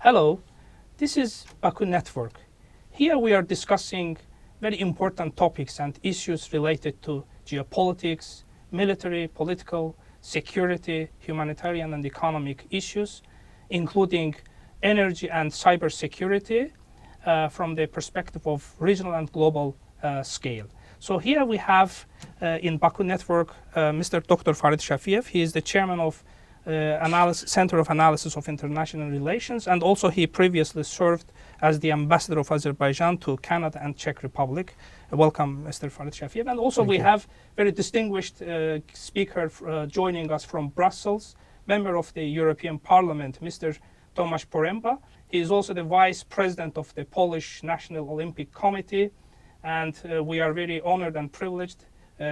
Hello, this is Baku Network. Here we are discussing very important topics and issues related to geopolitics, military, political, security, humanitarian and economic issues, including energy and cybersecurity from the perspective of regional and global scale. So here we have in Baku Network Mr. Dr. Farid Shafiev. He is the chairman of Center of Analysis of International Relations, and also he previously served as the ambassador of Azerbaijan to Canada and Czech Republic. Welcome, Mr. Farid Shafiev. And also we have very distinguished speaker joining us from Brussels, member of the European Parliament, Mr. Tomasz Poręba. He is also the vice president of the Polish National Olympic Committee, and we are very honored and privileged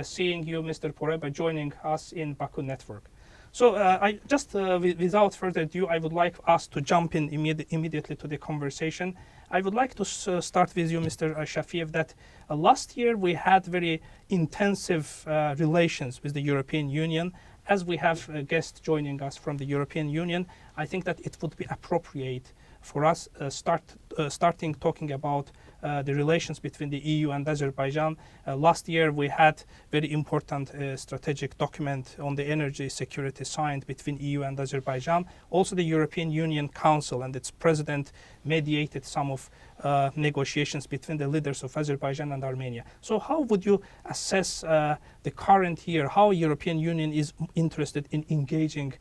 seeing you, Mr. Poręba, joining us in Baku Network. So I just, without further ado, I would like us to jump in immediately to the conversation. I would like to start with you, Mr. Shafiev, that last year we had very intensive relations with the European Union. As we have a guest joining us from the European Union, I think that it would be appropriate for us starting talking about the relations between the EU and Azerbaijan. Last year we had very important strategic document on the energy security signed between EU and Azerbaijan. Also the European Union Council and its president mediated some of negotiations between the leaders of Azerbaijan and Armenia. So how would you assess the current year, how European Union is interested in engaging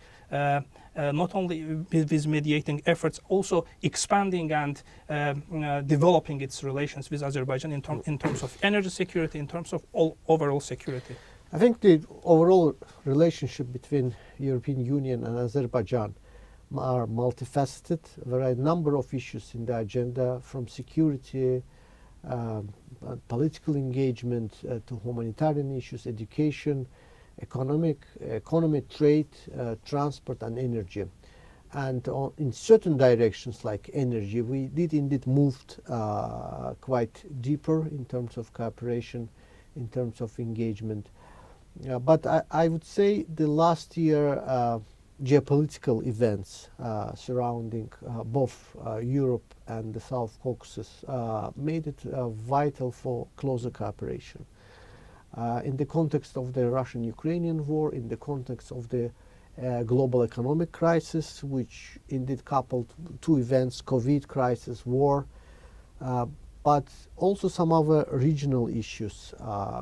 not only with mediating efforts, also expanding and developing its relations with Azerbaijan in terms of energy security, in terms of overall security? I think the overall relationship between European Union and Azerbaijan are multifaceted. There are a number of issues in the agenda, from security, political engagement, to humanitarian issues, education, economy, trade, transport and energy. And in certain directions like energy, we did indeed moved quite deeper in terms of cooperation, in terms of engagement. But I would say the last year geopolitical events surrounding both Europe and the South Caucasus made it vital for closer cooperation. In the context of the Russian-Ukrainian war, in the context of the global economic crisis, which indeed coupled two events, COVID crisis, war, but also some other regional issues,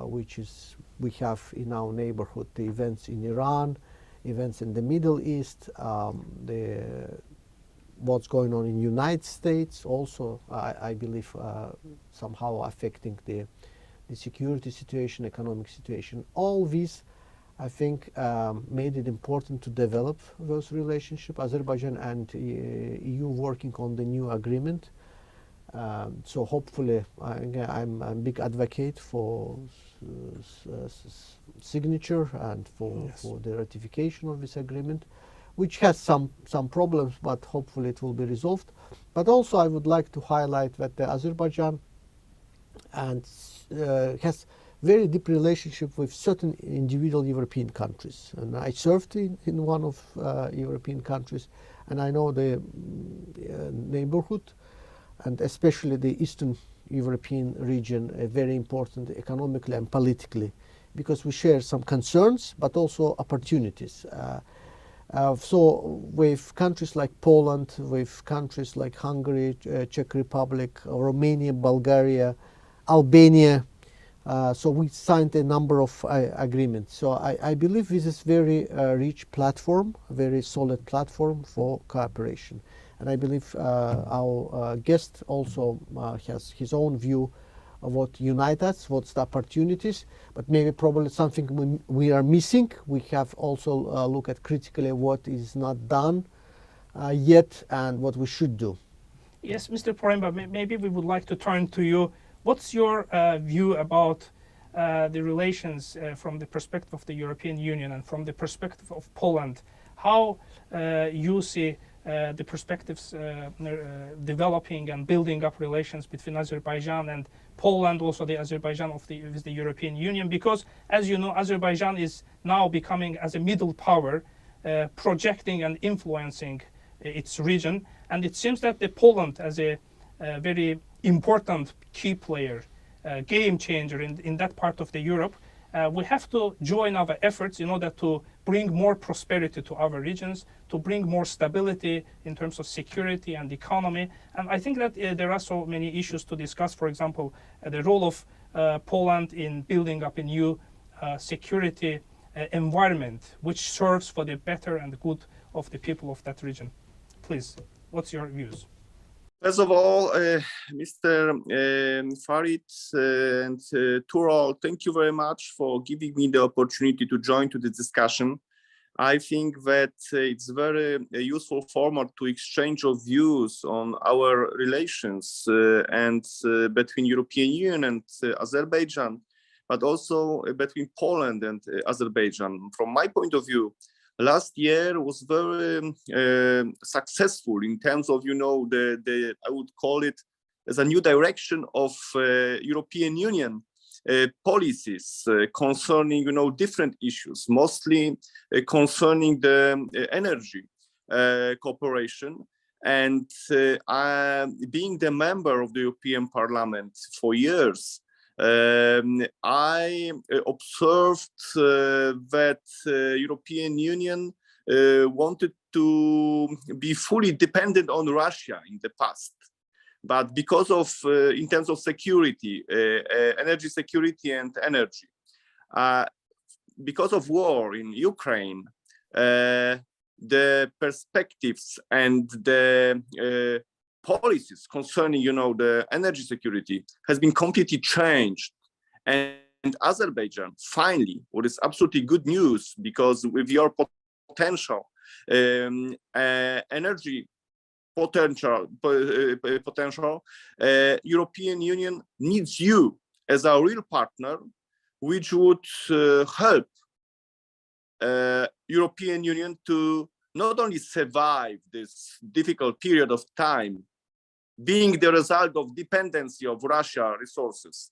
which is we have in our neighborhood, the events in Iran, events in the Middle East, what's going on in the United States, also I believe somehow affecting the security situation, economic situation. All these, I think, made it important to develop those relationships. Azerbaijan and EU working on the new agreement. So hopefully, I'm a big advocate for signature and for the ratification of this agreement, which has some problems, but hopefully it will be resolved. But also I would like to highlight that the Azerbaijan has very deep relationship with certain individual European countries. And I served in one of European countries, and I know the neighborhood, and especially the Eastern European region, very important economically and politically, because we share some concerns, but also opportunities. So with countries like Poland, with countries like Hungary, Czech Republic, Romania, Bulgaria, Albania, so we signed a number of agreements. So I believe this is very rich platform, very solid platform for cooperation. And I believe our guest also has his own view of what unites us, what's the opportunities, but maybe probably something we are missing. We have also look at critically what is not done yet and what we should do. Yes, Mr. Poręba, maybe we would like to turn to you. What's your view about the relations from the perspective of the European Union and from the perspective of Poland? How you see the perspectives developing and building up relations between Azerbaijan and Poland, also the Azerbaijan with the European Union? Because, as you know, Azerbaijan is now becoming as a middle power, projecting and influencing its region. And it seems that the Poland, as a very important key player, game changer in that part of the Europe, we have to join our efforts in order to bring more prosperity to our regions, to bring more stability in terms of security and economy. And I think that there are so many issues to discuss. For example, the role of Poland in building up a new security environment which serves for the better and good of the people of that region. Please, what's your views? First of all, Mr. Farid and Tural, thank you very much for giving me the opportunity to join to the discussion. I think that it's very useful format to exchange of views on our relations and between European Union and Azerbaijan, but also between Poland and Azerbaijan. From my point of view, last year was very successful in terms of, the I would call it as a new direction of European Union policies concerning, different issues, mostly concerning the energy cooperation. And being the member of the European Parliament for years, I observed that European Union wanted to be fully dependent on Russia in the past. But because of, in terms of security, energy security and energy, because of war in Ukraine, the perspectives and the policies concerning, the energy security has been completely changed. And Azerbaijan, finally, what is absolutely good news, because with your potential energy potential, European Union needs you as a real partner, which would help European Union to not only survive this difficult period of time, being the result of dependency of Russia resources,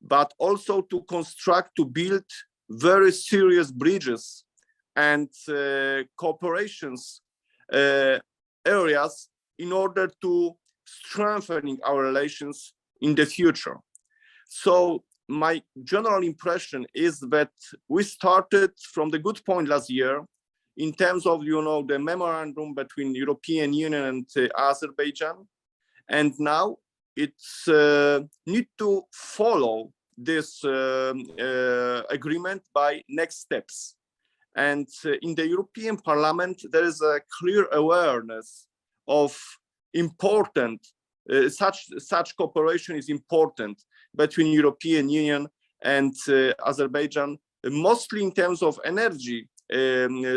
but also to construct, to build very serious bridges and cooperations areas in order to strengthening our relations in the future. So my general impression is that we started from the good point last year in terms of, the memorandum between European Union and Azerbaijan. And now it's need to follow this agreement by next steps. And in the European Parliament, there is a clear awareness of important, such cooperation is important between European Union and Azerbaijan, mostly in terms of energy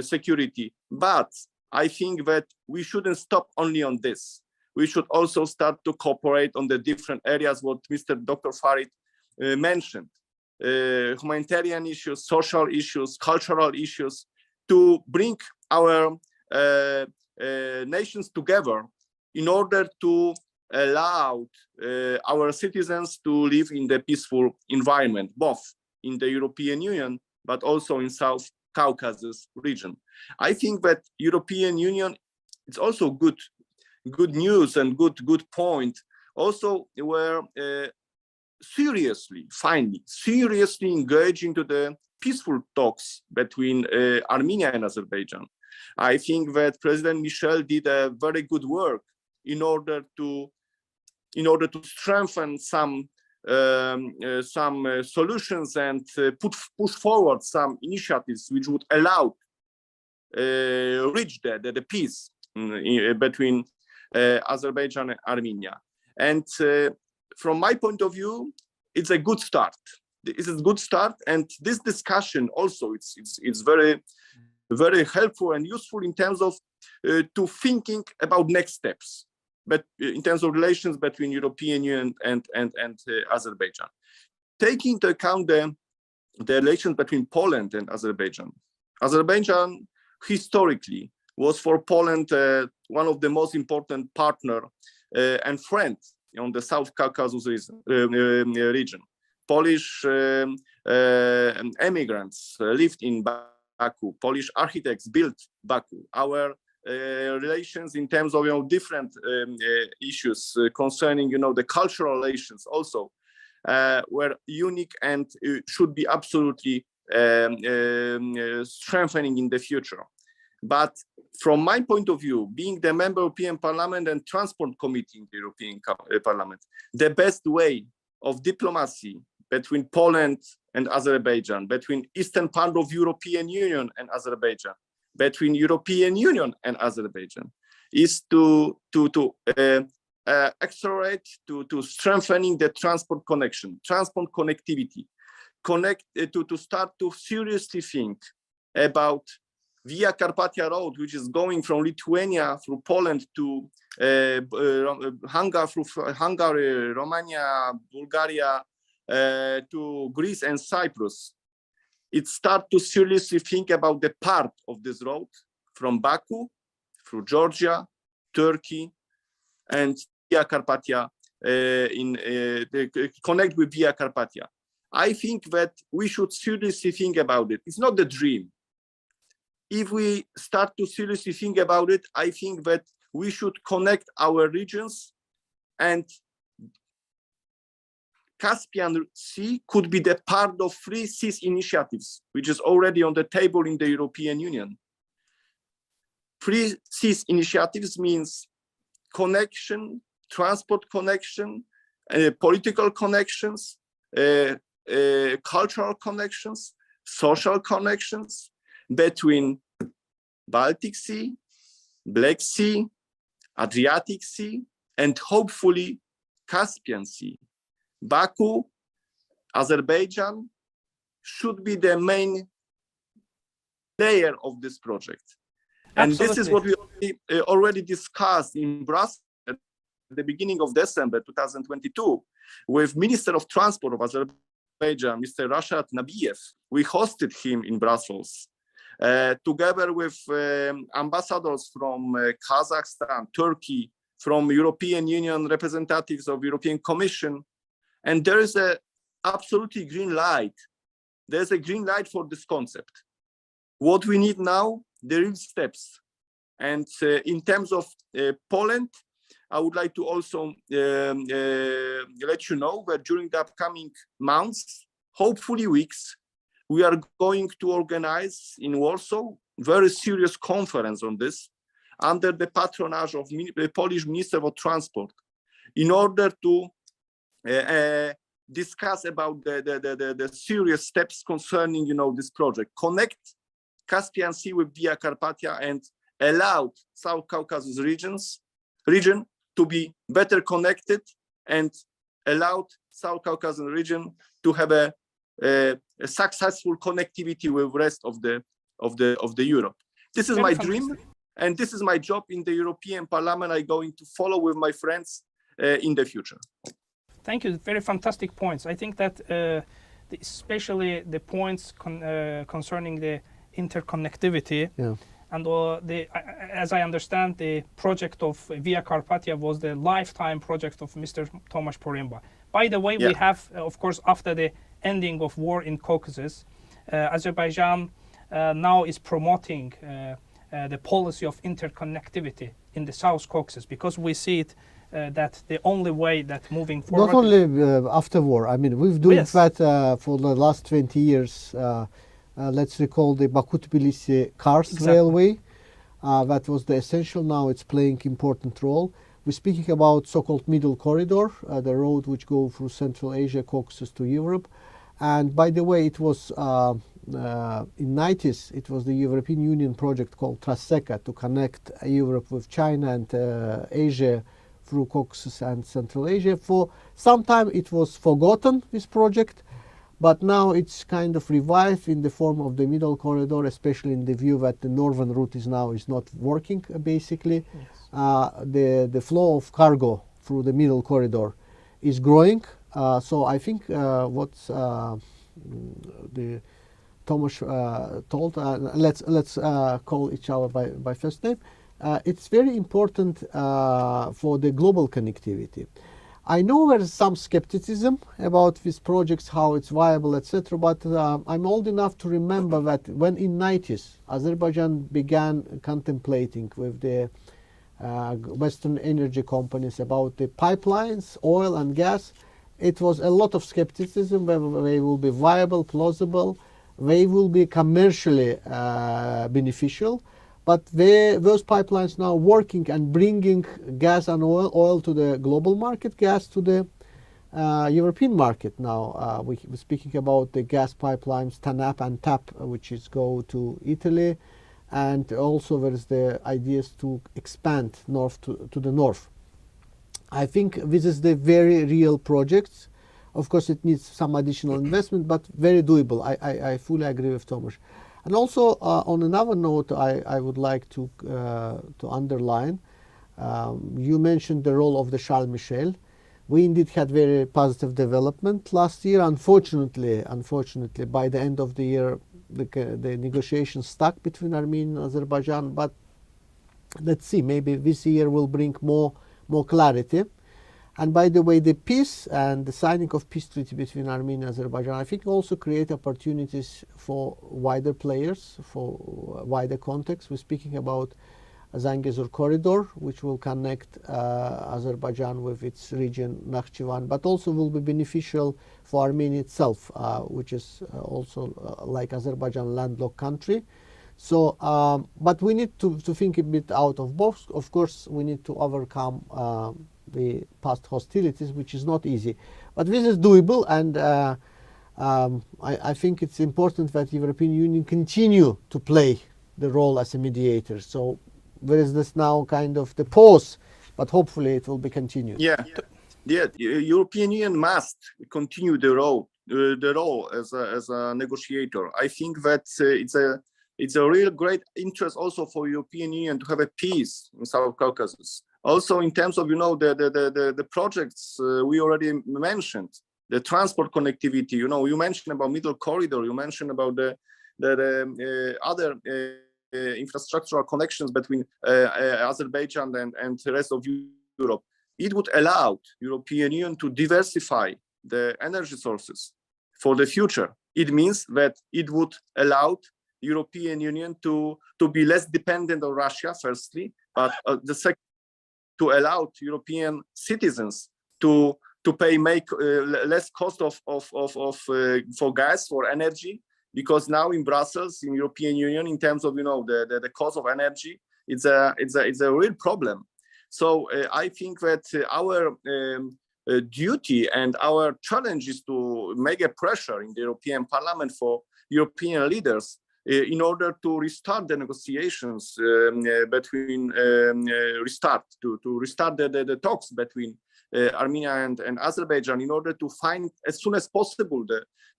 security. But I think that we shouldn't stop only on this. We should also start to cooperate on the different areas, what Mr. Dr. Farid mentioned, humanitarian issues, social issues, cultural issues, to bring our nations together in order to allow our citizens to live in the peaceful environment, both in the European Union, but also in South Caucasus region. I think that European Union, it's also good news and good point. Also, we're finally seriously engaging to the peaceful talks between Armenia and Azerbaijan. I think that President Michel did a very good work in order to strengthen some solutions and push forward some initiatives which would allow reach the peace between Azerbaijan and Armenia. And from my point of view, it's a good start. It's a good start, and this discussion also it's very, very helpful and useful in terms of to thinking about next steps, but in terms of relations between European Union and Azerbaijan, taking into account the relations between Poland and Azerbaijan. Azerbaijan historically was for Poland one of the most important partner and friends on the South Caucasus region. Polish immigrants lived in Baku. Polish architects built Baku. Our relations in terms of different issues concerning the cultural relations also were unique and should be absolutely strengthening in the future. But from my point of view, being the member of European Parliament and Transport Committee in the European Parliament, the best way of diplomacy between Poland and Azerbaijan, between eastern part of European Union and Azerbaijan, between European Union and Azerbaijan, is to accelerate, to strengthening the transport connection, transport connectivity, to start to seriously think about Via Carpathia Road, which is going from Lithuania through Poland to Hungary, Romania, Bulgaria, to Greece and Cyprus. It starts to seriously think about the part of this road from Baku through Georgia, Turkey, and Via Carpathia, connect with Via Carpathia. I think that we should seriously think about it. It's not the dream. If we start to seriously think about it, I think that we should connect our regions, and Caspian Sea could be the part of three seas initiatives, which is already on the table in the European Union. Three seas initiatives means connection, transport connection, political connections, cultural connections, social connections between Baltic Sea, Black Sea, Adriatic Sea, and hopefully Caspian Sea. Baku, Azerbaijan should be the main player of this project. And this is what we already discussed in Brussels at the beginning of December 2022 with Minister of Transport of Azerbaijan, Mr. Rashad Nabiev. We hosted him in Brussels. Together with ambassadors from Kazakhstan, Turkey, from European Union representatives of European Commission, and there is a absolutely green light. There's a green light for this concept. What we need now, the real steps. And in terms of Poland, I would like to also let you know that during the upcoming months, hopefully weeks, we are going to organize in Warsaw very serious conference on this under the patronage of the Polish Minister of Transport in order to discuss about the serious steps concerning this project. Connect Caspian Sea with Via Carpathia and allow South Caucasus region to be better connected and allowed South Caucasus region to have a successful connectivity with the rest of the Europe. This is my dream, and this is my job in the European Parliament. I'm going to follow with my friends in the future. Thank you. Very fantastic points. I think that especially the points concerning the interconnectivity, and as I understand, the project of Via Carpathia was the lifetime project of Mr. Tomasz Poręba. By the way, we have, of course, after the ending of war in Caucasus, Azerbaijan now is promoting the policy of interconnectivity in the South Caucasus, because we see it that the only way that moving forward. Not only after war. I mean, we've doing that for the last 20 years. Let's recall the Baku-Tbilisi-Kars railway. That was the essential. Now it's playing important role. We're speaking about so-called middle corridor, the road which go through Central Asia, Caucasus to Europe. And by the way, it was in 90s, it was the European Union project called Traseka to connect Europe with China and Asia through Caucasus and Central Asia. For some time it was forgotten, this project, but now it's kind of revived in the form of the middle corridor, especially in the view that the northern route is not working, basically. Yes. The flow of cargo through the middle corridor is growing. So I think what the Tomasz told, let's call each other by first name. It's very important for the global connectivity. I know there's some skepticism about these projects, how it's viable, etc. But I'm old enough to remember that when in 90s, Azerbaijan began contemplating with the Western energy companies about the pipelines, oil and gas, it was a lot of skepticism whether they will be viable, plausible, they will be commercially beneficial. But those pipelines now working and bringing gas and oil to the global market, gas to the European market now. We're speaking about the gas pipelines TANAP and TAP, which is go to Italy. And also there is the ideas to expand north to the north. I think this is the very real projects. Of course, it needs some additional investment, but very doable. I fully agree with Tomasz. And also, on another note, I would like to underline, you mentioned the role of the Charles Michel. We indeed had very positive development last year. Unfortunately, by the end of the year, the negotiations stuck between Armenia and Azerbaijan. But let's see, maybe this year will bring more clarity. And by the way, the peace and the signing of peace treaty between Armenia and Azerbaijan, I think also create opportunities for wider players, for wider context. We're speaking about Zangezur corridor, which will connect Azerbaijan with its region Nakhchivan, but also will be beneficial for Armenia itself, which is also like Azerbaijan landlocked country. So, but we need to think a bit out of box. Of course, we need to overcome the past hostilities, which is not easy. But this is doable, and I think it's important that the European Union continue to play the role as a mediator. So there is this now kind of the pause, but hopefully it will be continued. Yeah, the European Union must continue the role as a negotiator. I think that it's a real great interest also for European Union to have a peace in South Caucasus. Also, in terms of the projects we already mentioned, the transport connectivity. You mentioned about Middle Corridor. You mentioned about the other infrastructural connections between Azerbaijan and the rest of Europe. It would allow European Union to diversify the energy sources for the future. It means that it would allow European Union to be less dependent on Russia, firstly, but the second, to allow European citizens to make less cost for gas, for energy, because now in Brussels, in European Union, in terms of the cost of energy, it's a real problem. So I think that our duty and our challenge is to make a pressure in the European Parliament for European leaders in order to restart the negotiations restart the talks between Armenia and Azerbaijan, in order to find as soon as possible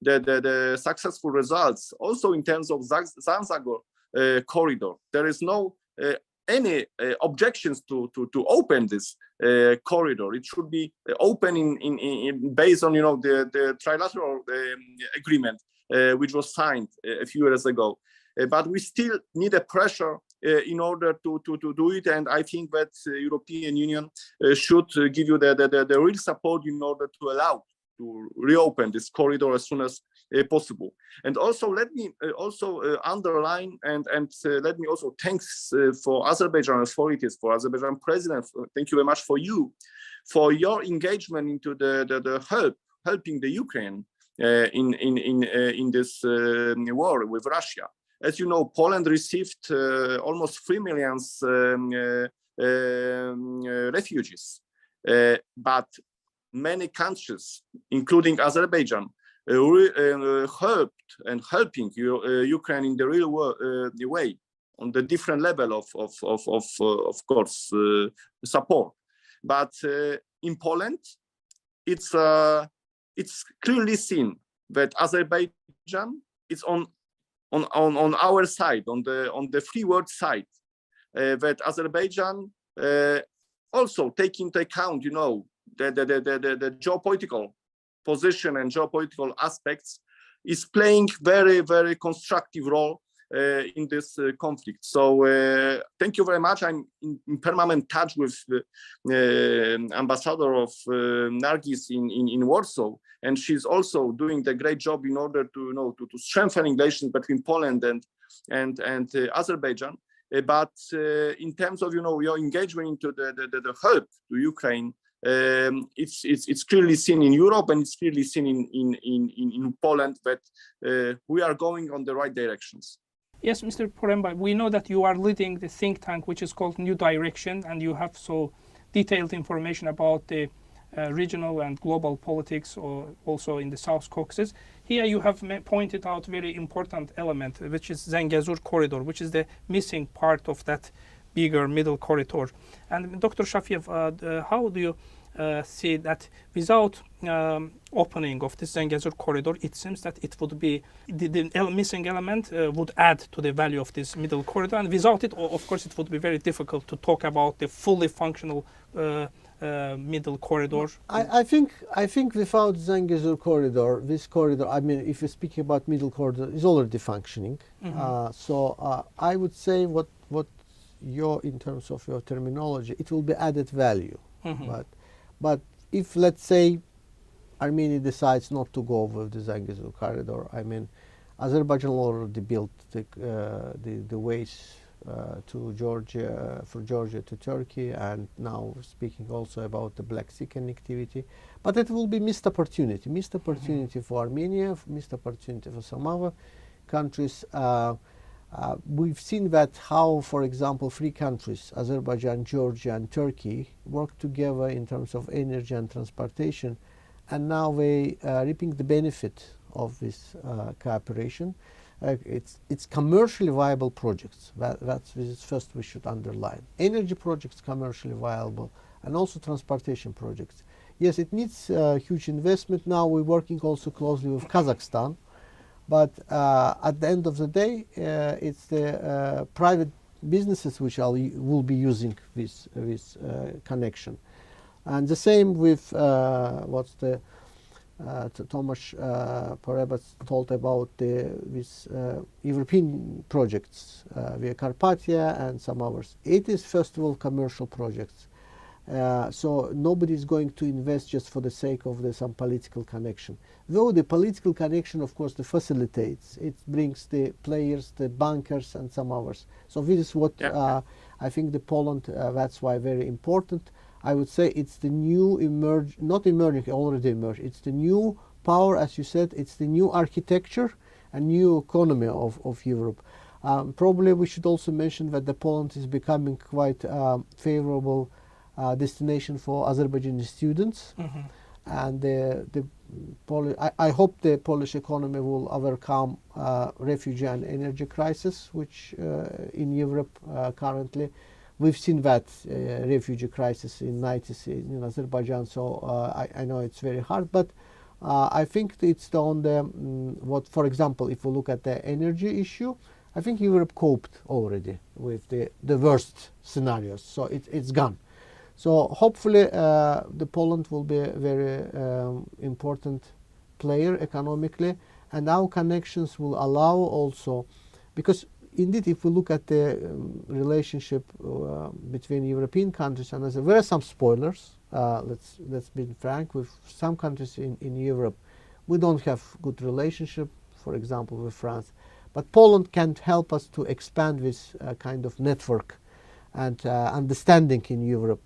the successful results. Also in terms of Zangezur corridor, there is no any objections to open this corridor. It should be open in based on the trilateral agreement which was signed a few years ago. But we still need a pressure in order to do it, and I think that European Union should give you the real support in order to allow to reopen this corridor as soon as possible. And also let me underline and let me also thanks for Azerbaijan authorities, for Azerbaijan president. Thank you very much for your engagement into the helping the Ukraine in this war with Russia. As you know, Poland received almost 3 million refugees, but many countries, including Azerbaijan, helped and helping Ukraine in the real way, on the different level of course support. But in Poland, it's clearly seen that Azerbaijan is on our side, on the free world side, that Azerbaijan also take into account, the geopolitical position and geopolitical aspects, is playing very, very constructive role in this conflict. So thank you very much. I'm in permanent touch with ambassador of Nargis in Warsaw, and she's also doing the great job in order to to strengthen relations between Poland and Azerbaijan. But in terms of your engagement into the help to Ukraine, it's clearly seen in Europe, and it's clearly seen in Poland that we are going on the right directions. Yes, Mr. Poremba, we know that you are leading the think tank which is called New Direction, and you have so detailed information about the regional and global politics, or also in the South Caucasus. Here you have pointed out very important element, which is Zengezur corridor, which is the missing part of that bigger middle corridor. And Dr. Shafiev, how do you see that without opening of this Zengezur corridor, it seems that it would be the missing element would add to the value of this middle corridor, and without it, of course, it would be very difficult to talk about the fully functional middle corridor. I think without Zengezur corridor, this corridor, I mean, if you're speaking about middle corridor, is already functioning. So I would say what in terms of your terminology, it will be added value. But if, let's say, Armenia decides not to go with the Zengezur corridor, I mean, Azerbaijan already built the ways to Georgia, for Georgia to Turkey, and now speaking also about the Black Sea connectivity. But it will be missed opportunity for Armenia, missed opportunity for some other countries. We've seen that how, for example, three countries, Azerbaijan, Georgia, and Turkey, work together in terms of energy and transportation, and now they are reaping the benefit of this cooperation. It's commercially viable projects. That's first we should underline. Energy projects commercially viable, and also transportation projects. Yes, it needs huge investment. Now we're working also closely with Kazakhstan. But at the end of the day, it's the private businesses which will be using this connection. And the same with what's the Tomasz Poreba told about these European projects via Carpathia and some others. It is first of all commercial projects. So nobody is going to invest just for the sake of some political connection. Though the political connection, of course, facilitates. It brings the players, the bankers, and some others. So this is what I think the Poland, that's why very important. I would say it's the new already emerged. It's the new power, as you said, it's the new architecture and new economy of Europe. Probably we should also mention that the Poland is becoming quite favorable destination for Azerbaijani students, and I hope the Polish economy will overcome refugee and energy crisis, which in Europe currently we've seen that refugee crisis in 90s in Azerbaijan. So I know it's very hard, but I think it's on the what, for example, if we look at the energy issue, I think Europe coped already with the worst scenarios, so it's gone. So hopefully the Poland will be a very important player economically, and our connections will allow also, because indeed if we look at the relationship between European countries and Azerbaijan, there are some spoilers. Let's be frank, with some countries in Europe we don't have good relationship, for example with France, but Poland can help us to expand this kind of network and understanding in Europe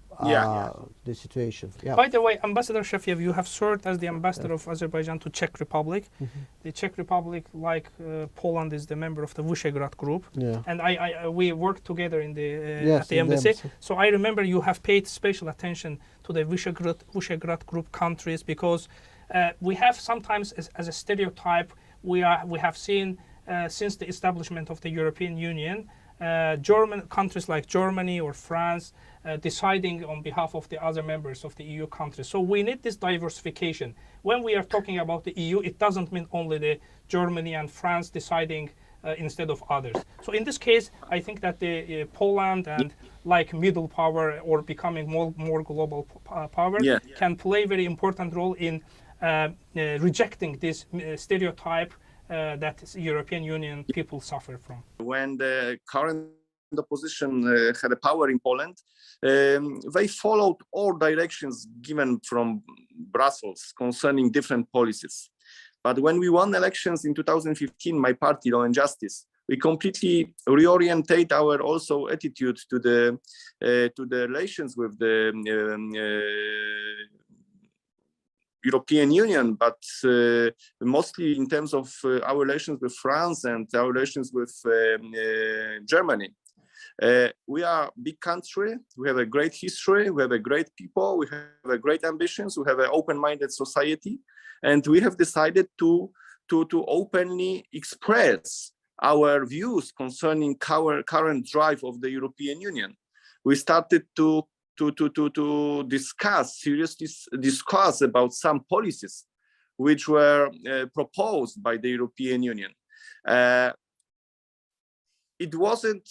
the situation. By the way, Ambassador Shafiev, you have served as the ambassador of Azerbaijan to Czech Republic. The Czech Republic, like Poland, is the member of the Visegrad Group, and we worked together in at the embassy. So I remember you have paid special attention to the Visegrad Group countries, because we have sometimes, as a stereotype, we have seen since the establishment of the European Union, countries like Germany or France deciding on behalf of the other members of the EU countries. So we need this diversification. When we are talking about the EU, it doesn't mean only the Germany and France deciding instead of others. So in this case, I think that the Poland and like middle power or becoming more global power can play a very important role in rejecting this stereotype that European Union people suffer from? When the current opposition had a power in Poland, they followed all directions given from Brussels concerning different policies. But when we won elections in 2015, my party, Law and Justice, we completely reorientate our also attitude to the relations with the European Union, but mostly in terms of our relations with France and our relations with Germany. We are a big country, we have a great history, we have a great people, we have a great ambitions, we have an open-minded society, and we have decided to openly express our views concerning current drive of the European Union. We started to seriously discuss about some policies which were proposed by the European Union. It wasn't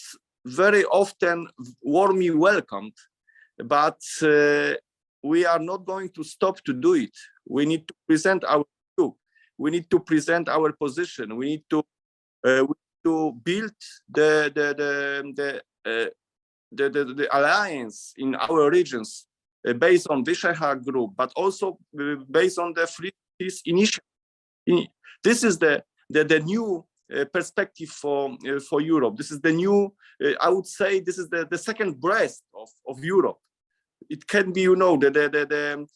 very often warmly welcomed, but we are not going to stop to do it. We need to present our view. We need to present our position. We need to build the alliance in our regions based on Visegrad Group, but also based on the Free Peace Initiative. This is the new perspective for Europe. This is the new, I would say, this is the second breast of Europe. It can be, the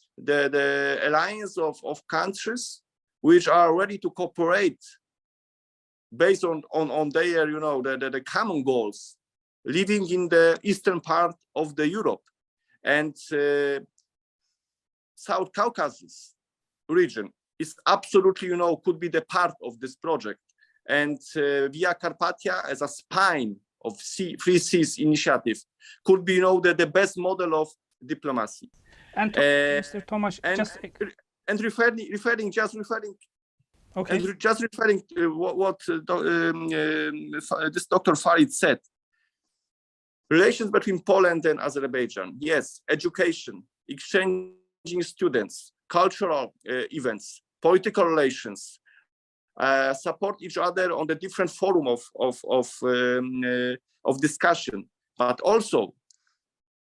alliance of countries which are ready to cooperate based on their, the common goals, living in the eastern part of the Europe. And South Caucasus region is absolutely, could be the part of this project. And Via Carpathia as a spine of Free Seas initiative could be, the best model of diplomacy. And Mr. Tomasz, referring okay. And just referring to what this Dr. Farid said, relations between Poland and Azerbaijan, yes, education, exchanging students, cultural events, political relations, support each other on the different forum of discussion, but also,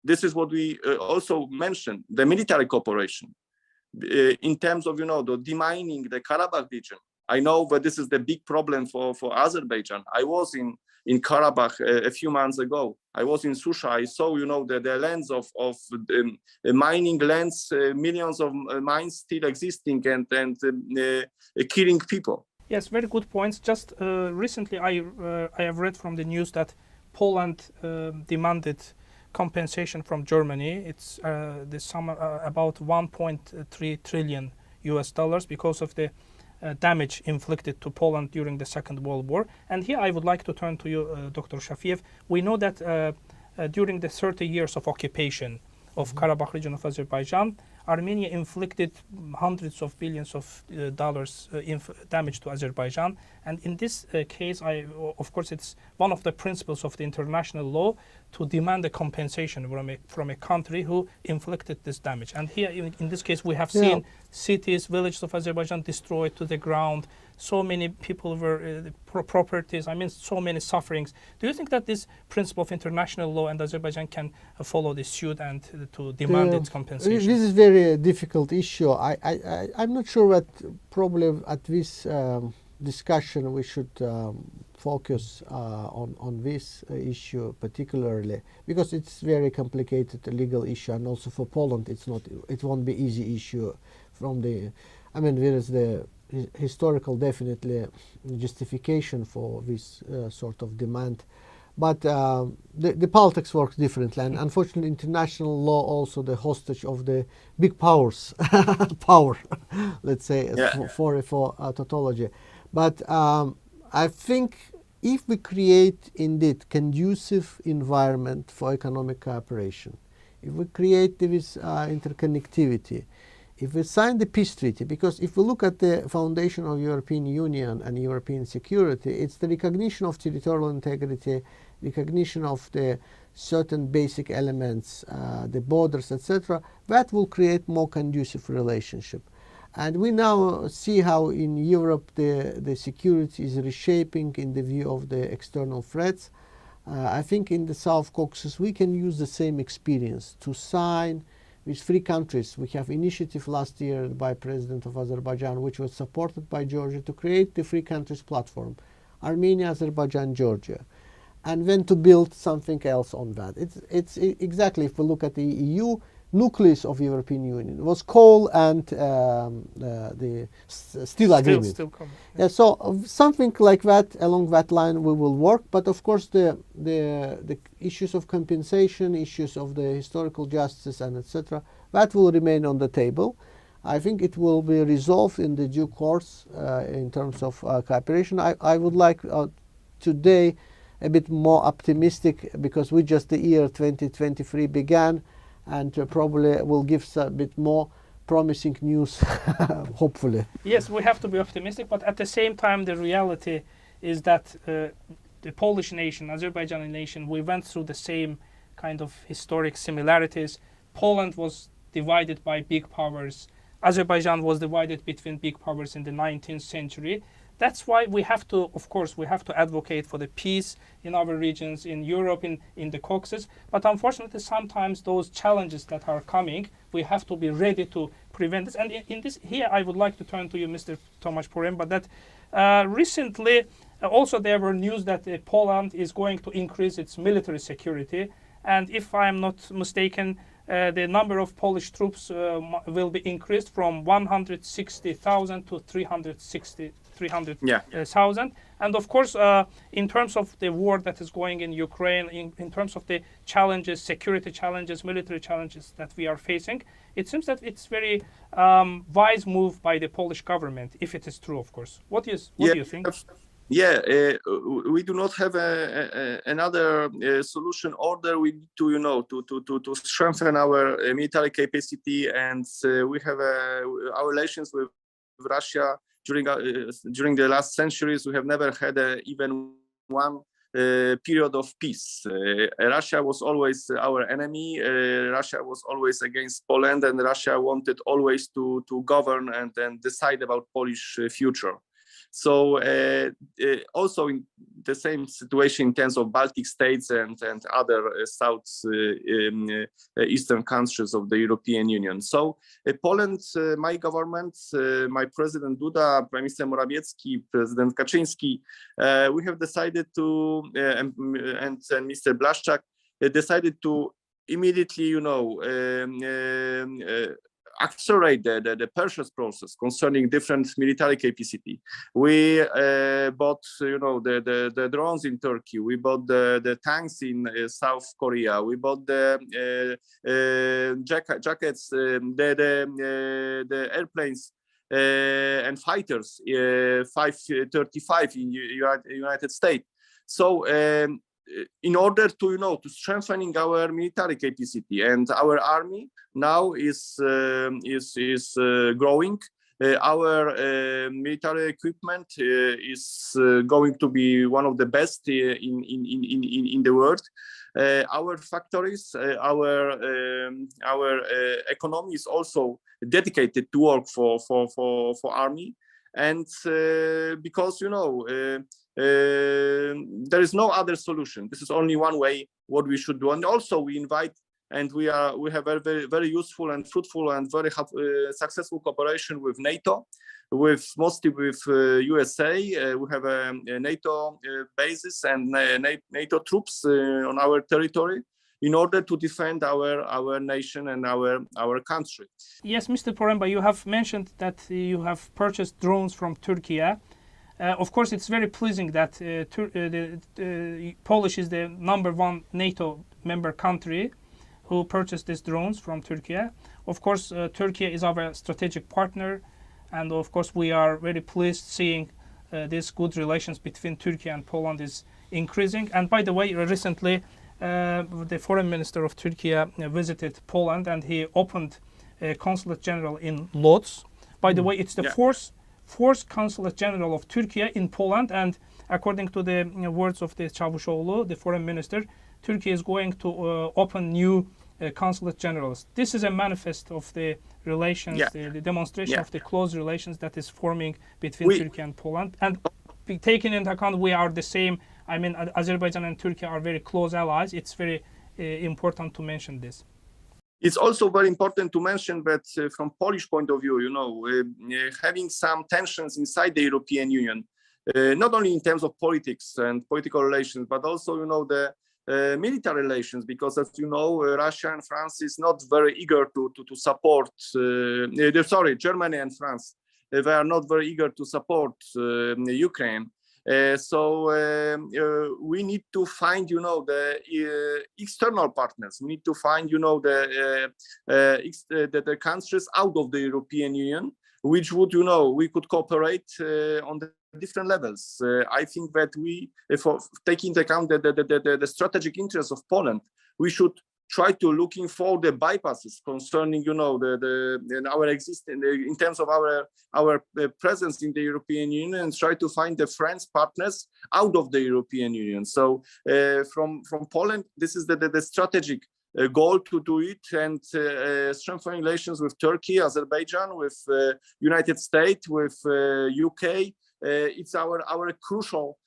this is what we also mentioned, the military cooperation in terms of, the demining the Karabakh region. I know that this is the big problem for Azerbaijan. I was in Karabakh a few months ago. I was in Susha. I saw, the lands of mining lands, millions of mines still existing and killing people. Yes, very good points. Just recently, I have read from the news that Poland demanded compensation from Germany. It's the sum about 1.3 trillion US dollars because of the damage inflicted to Poland during the Second World War. And here I would like to turn to you, Dr. Shafiev. We know that during the 30 years of occupation of Karabakh region of Azerbaijan, Armenia inflicted hundreds of billions of dollars damage to Azerbaijan. And in this case, of course, it's one of the principles of the international law to demand a compensation from a country who inflicted this damage. And here, in this case, we have seen cities, villages of Azerbaijan destroyed to the ground. So many people were properties. So many sufferings. Do you think that this principle of international law and Azerbaijan can follow this suit and to demand its compensation? This is very difficult issue. I'm not sure that probably at this discussion we should focus on this issue particularly because it's very complicated legal issue, and also for Poland it won't be easy issue from the. There is the historical definitely justification for this sort of demand, but the politics works differently, and unfortunately international law also the hostage of the big powers power, let's say, for tautology. But I think if we create indeed conducive environment for economic cooperation, if we create this interconnectivity, if we sign the peace treaty, because if we look at the foundation of European Union and European security, it's the recognition of territorial integrity, recognition of the certain basic elements, the borders, etc., that will create more conducive relationship. And we now see how in Europe the security is reshaping in the view of the external threats. I think in the South Caucasus we can use the same experience to sign with 3 countries. We have initiative last year by President of Azerbaijan, which was supported by Georgia, to create the 3 countries platform: Armenia, Azerbaijan, Georgia, and then to build something else on that. It's exactly, if we look at the EU nucleus of European Union, was coal and the steel agreement. Still coming. Yeah, so something like that, along that line, we will work. But of course, the issues of compensation, issues of the historical justice, and etc., that will remain on the table. I think it will be resolved in the due course in terms of cooperation. I would like today a bit more optimistic, because we just the year 2023 began, and probably will give us a bit more promising news, hopefully. Yes, we have to be optimistic, but at the same time, the reality is that the Polish nation, Azerbaijani nation, we went through the same kind of historic similarities. Poland was divided by big powers. Azerbaijan was divided between big powers in the 19th century. That's why we have to, of course, we have to advocate for the peace in our regions, in Europe, in the Caucasus. But unfortunately, sometimes those challenges that are coming, we have to be ready to prevent this. And in this, here, I would like to turn to you, Mr. Tomasz Poręba, that recently, also there were news that Poland is going to increase its military security. And if I'm not mistaken, the number of Polish troops will be increased from 160,000 to 300,000. And of course, in terms of the war that is going in Ukraine, in terms of the challenges, security challenges, military challenges that we are facing, it seems that it's very wise move by the Polish government, if it is true, of course. What do you think? Yeah, we do not have another solution. Order we need to strengthen our military capacity, and we have our relations with Russia during the last centuries. We have never had even one period of peace. Russia was always our enemy. Russia was always against Poland, and Russia wanted always to govern and decide about Polish future. So also in the same situation in terms of Baltic states and other south eastern countries of the European Union. So Poland, my government, my President Duda, Prime Minister Morawiecki, President Kaczynski, we have decided to, and Mr. Blaszczak decided to immediately, accelerate the purchase process concerning different military capacity. We bought, the drones in Turkey. We bought the tanks in South Korea. We bought the jackets, the airplanes and fighters, 535 in United States. So in order to strengthening our military capacity, and our army now is growing. Our military equipment is going to be one of the best in the world. Our factories, our economy is also dedicated to work for army, and because there is no other solution. This is only one way what we should do. And also we invite, and we have a very, very useful and fruitful and very successful cooperation with NATO, mostly with USA. We have a NATO bases and NATO troops on our territory in order to defend our nation and our country. Yes, Mr. Poręba, you have mentioned that you have purchased drones from Turkey. Of course, it's very pleasing that Polish is the #1 NATO member country who purchased these drones from Turkey. Of course, Turkey is our strategic partner, and of course, we are very pleased seeing these good relations between Turkey and Poland is increasing. And by the way, recently, the foreign minister of Turkey visited Poland, and he opened a consulate general in Lodz. By the way, it's the fourth consulate general of Turkey in Poland, and according to the words of the Çavuşoğlu, the foreign minister, Turkey is going to open new consulate generals. This is a manifest of the relations, Yeah, the demonstration yeah. of the close relations that is forming between We Turkey and Poland. And taking into account we are the same, I mean, Azerbaijan and Turkey are very close allies. It's very important to mention this. It's also very important to mention that from Polish point of view, having some tensions inside the European Union, not only in terms of politics and political relations, but also, the military relations, because as you know, Russia and France is not very eager to support, Germany and France, they are not very eager to support Ukraine. We need to find, the external partners. We need to find, the countries out of the European Union, which would, we could cooperate on the different levels. I think that we, for taking into account the strategic interests of Poland, we should try to looking for the bypasses concerning, our existence in terms of our presence in the European Union, and try to find the friends, partners out of the European Union. So from Poland, this is the strategic goal to do it, and strengthening relations with Turkey, Azerbaijan, with United States, with UK. It's our crucial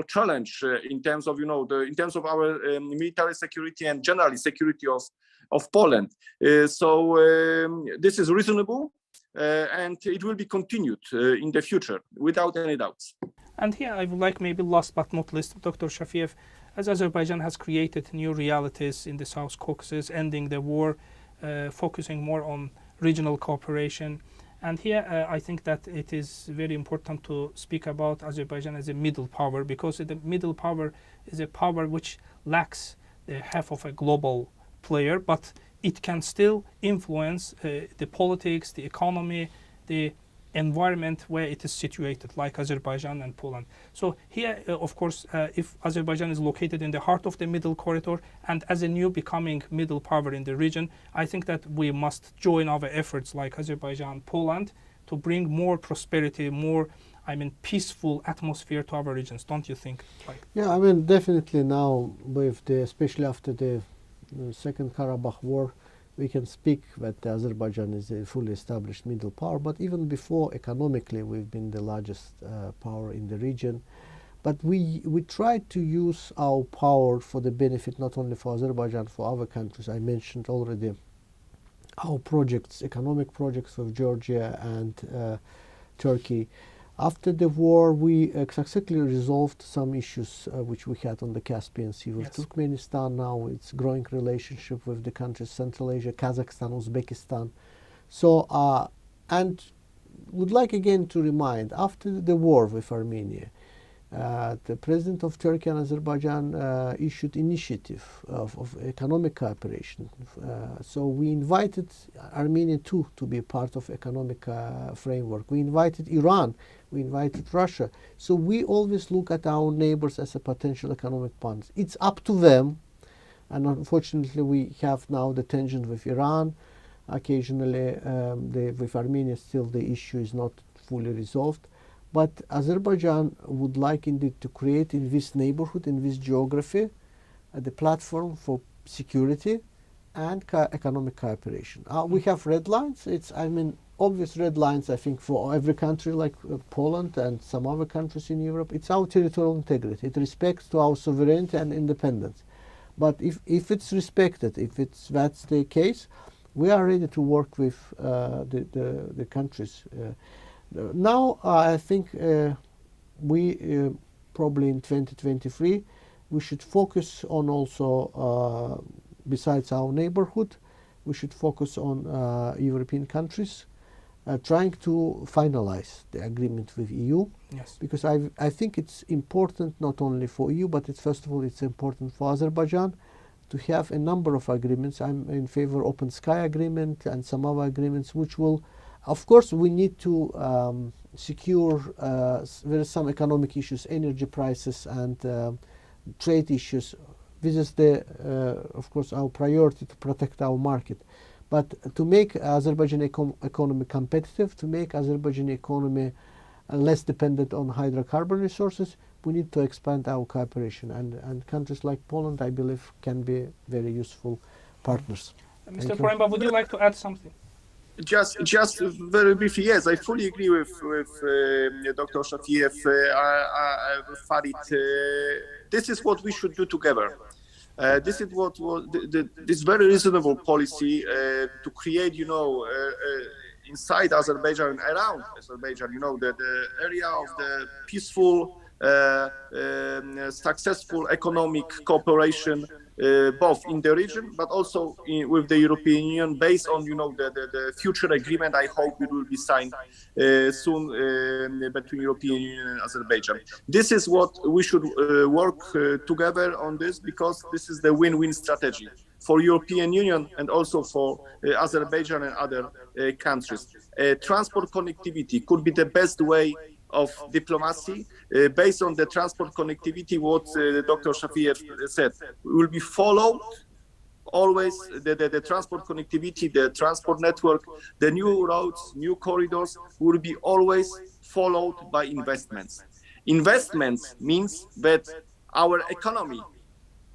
challenge in terms of in terms of our military security and generally security of Poland. This is reasonable, and it will be continued in the future without any doubts. And here I would like, maybe last but not least, Dr. Shafiev, as Azerbaijan has created new realities in the South Caucasus, ending the war, focusing more on regional cooperation. And here I think that it is very important to speak about Azerbaijan as a middle power, because the middle power is a power which lacks the half of a global player, but it can still influence the politics, the economy, the environment where it is situated, like Azerbaijan and Poland. So here, of course, if Azerbaijan is located in the heart of the middle corridor and as a new becoming middle power in the region, I think that we must join our efforts like Azerbaijan, Poland, to bring more prosperity, more, I mean, peaceful atmosphere to our regions. Don't you think? Yeah, I mean, definitely now, with especially after the Second Karabakh War, we can speak that Azerbaijan is a fully established middle power, but even before, economically, we've been the largest power in the region. But we try to use our power for the benefit not only for Azerbaijan, for other countries. I mentioned already our projects, economic projects with Georgia and Turkey. After the war, we successfully resolved some issues which we had on the Caspian Sea with Turkmenistan. Now it's growing relationship with the countries Central Asia, Kazakhstan, Uzbekistan. So, and would like again to remind, after the war with Armenia, the president of Turkey and Azerbaijan issued initiative of economic cooperation. So we invited Armenia too to be part of economic framework. We invited Iran. We invited Russia. So we always look at our neighbors as a potential economic partners. It's up to them. And unfortunately, we have now the tension with Iran. Occasionally, with Armenia, still the issue is not fully resolved. But Azerbaijan would like indeed to create in this neighborhood, in this geography, the platform for security and economic cooperation. We have red lines. It's, I mean, obvious red lines, I think, for every country like Poland and some other countries in Europe. It's our territorial integrity. It respects to our sovereignty and independence. But if it's respected, that's the case, we are ready to work with the countries. Now, I think we probably in 2023, we should focus on also, besides our neighborhood, we should focus on European countries, trying to finalize the agreement with EU. Yes. Because I think it's important not only for EU, but it's first of all, it's important for Azerbaijan to have a number of agreements. I'm in favor of Open Sky Agreement and some other agreements which will, of course, we need to secure, there are some economic issues, energy prices and trade issues. This is of course, our priority to protect our market. But to make Azerbaijan economy competitive, to make Azerbaijan economy less dependent on hydrocarbon resources, we need to expand our cooperation. And countries like Poland, I believe, can be very useful partners. Mr. Thank you. Poremba, would you like to add something? Just very briefly, yes, I fully agree with Dr. Shafiev, Farid. This is what we should do together. This is what this very reasonable policy to create, inside Azerbaijan and around Azerbaijan, the area of the peaceful, successful economic cooperation, both in the region but also with the European Union, based on the future agreement. I hope it will be signed soon between European Union and Azerbaijan. This is what we should work together on this, because this is the win-win strategy for European Union and also for Azerbaijan and other countries. Transport connectivity could be the best way of diplomacy. Based on the transport connectivity, what Dr. Shafiev said, will be followed always. The transport connectivity, the transport network, the new roads, new corridors will be always followed by investments. Investments means that our economy,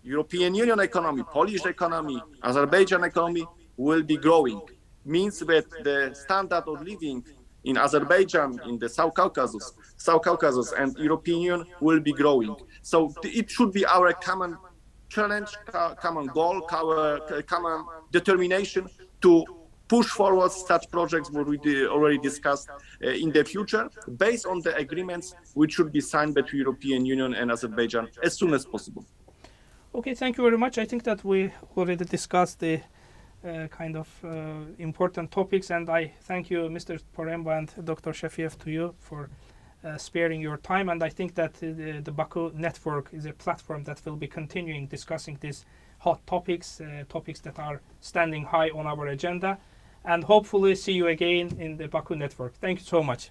European Union economy, Polish economy, Azerbaijan economy will be growing. Means that the standard of living in Azerbaijan, in the South Caucasus and European Union will be growing. So it should be our common challenge, common goal, common determination to push forward such projects what we already discussed in the future, based on the agreements which should be signed between European Union and Azerbaijan as soon as possible. Okay, thank you very much. I think that we already discussed the important topics, and I thank you, Mr. Poremba and Dr. Shafiev, to you for sparing your time. And I think that the Baku Network is a platform that will be continuing discussing these hot topics, topics that are standing high on our agenda, and hopefully see you again in the Baku Network. Thank you so much.